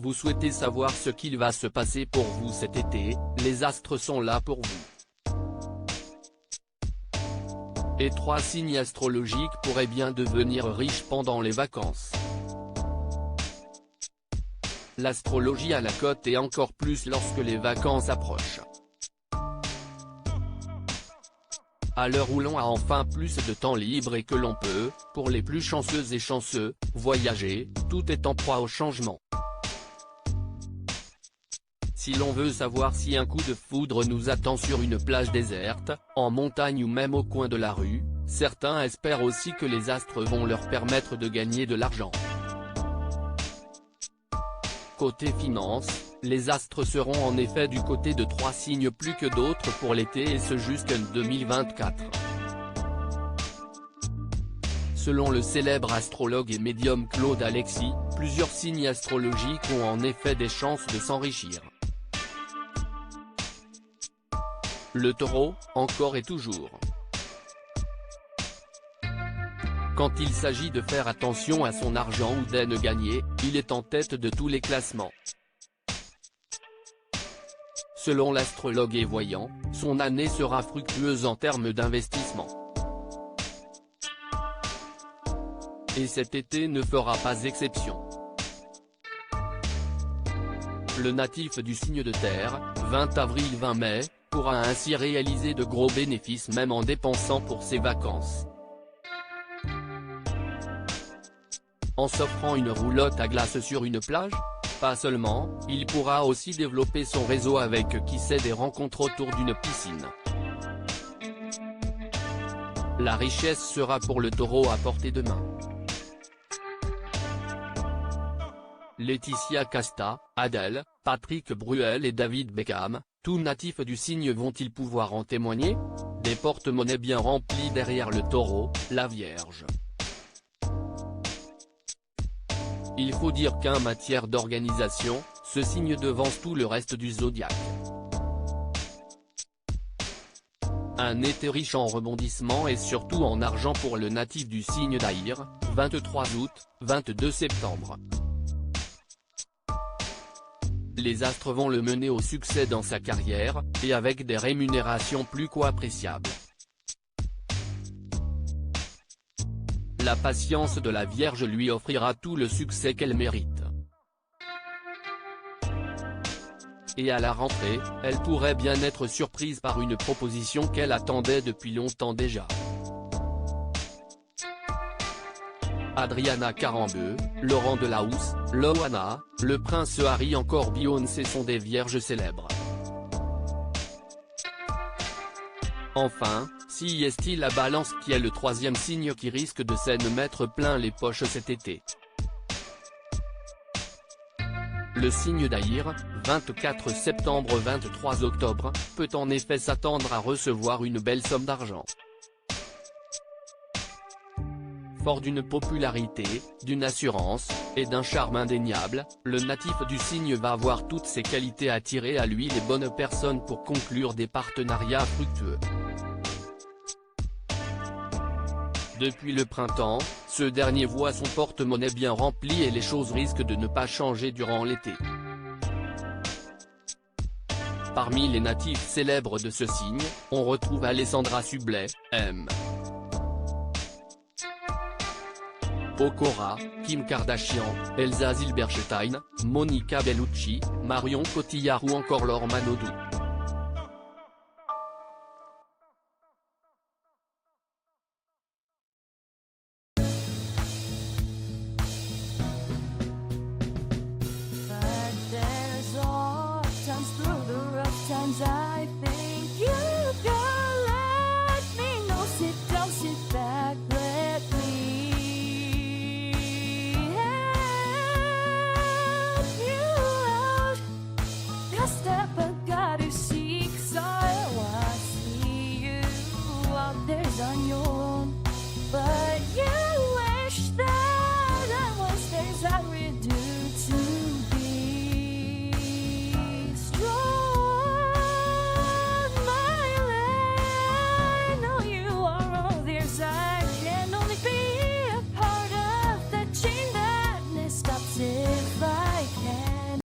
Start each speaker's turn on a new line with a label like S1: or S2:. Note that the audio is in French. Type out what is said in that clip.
S1: Vous souhaitez savoir ce qu'il va se passer pour vous cet été, les astres sont là pour vous. Et 3 signes astrologiques pourraient bien devenir riches pendant les vacances. L'astrologie a la cote et encore plus lorsque les vacances approchent. À l'heure où l'on a enfin plus de temps libre et que l'on peut, pour les plus chanceuses et chanceux, voyager, tout est en proie au changement. Si l'on veut savoir si un coup de foudre nous attend sur une plage déserte, en montagne ou même au coin de la rue, certains espèrent aussi que les astres vont leur permettre de gagner de l'argent. Côté finance, les astres seront en effet du côté de 3 signes plus que d'autres pour l'été et ce jusqu'en 2024. Selon le célèbre astrologue et médium Claude Alexis, plusieurs signes astrologiques ont en effet des chances de s'enrichir. Le Taureau, encore et toujours. Quand il s'agit de faire attention à son argent ou d'aine gagnée, il est en tête de tous les classements. Selon l'astrologue et voyant, son année sera fructueuse en termes d'investissement. Et cet été ne fera pas exception. Le natif du signe de terre, 20 avril-20 mai, pourra ainsi réaliser de gros bénéfices même en dépensant pour ses vacances. En s'offrant une roulotte à glace sur une plage? Pas seulement, il pourra aussi développer son réseau avec qui sait des rencontres autour d'une piscine. La richesse sera pour le Taureau à portée de main. Laetitia Casta, Adèle, Patrick Bruel et David Beckham, tous natifs du signe vont-ils pouvoir en témoigner? Des porte-monnaies bien remplis derrière le Taureau, la Vierge. Il faut dire qu'en matière d'organisation, ce signe devance tout le reste du zodiaque. Un été riche en rebondissements et surtout en argent pour le natif du signe d'Aïr, 23 août, 22 septembre. Les astres vont le mener au succès dans sa carrière, et avec des rémunérations plus qu'appréciables. La patience de la Vierge lui offrira tout le succès qu'elle mérite. Et à la rentrée, elle pourrait bien être surprise par une proposition qu'elle attendait depuis longtemps déjà. Adriana Carambeu, Laurent Delahousse, Loana, le prince Harry encore Beyoncé sont des vierges célèbres. Enfin, si est-il la Balance qui est le 3e signe qui risque de s'en mettre plein les poches cet été. Le signe d'Aïr, 24 septembre 23 octobre, peut en effet s'attendre à recevoir une belle somme d'argent. Fort d'une popularité, d'une assurance, et d'un charme indéniable, le natif du signe va avoir toutes ses qualités attirer à lui les bonnes personnes pour conclure des partenariats fructueux. Depuis le printemps, ce dernier voit son porte-monnaie bien rempli et les choses risquent de ne pas changer durant l'été. Parmi les natifs célèbres de ce signe, on retrouve Alessandra Sublet, M. Pokora, Kim Kardashian, Elsa Zilberstein, Monica Bellucci, Marion Cotillard ou encore Laure Manodou.
S2: On your own, but yeah.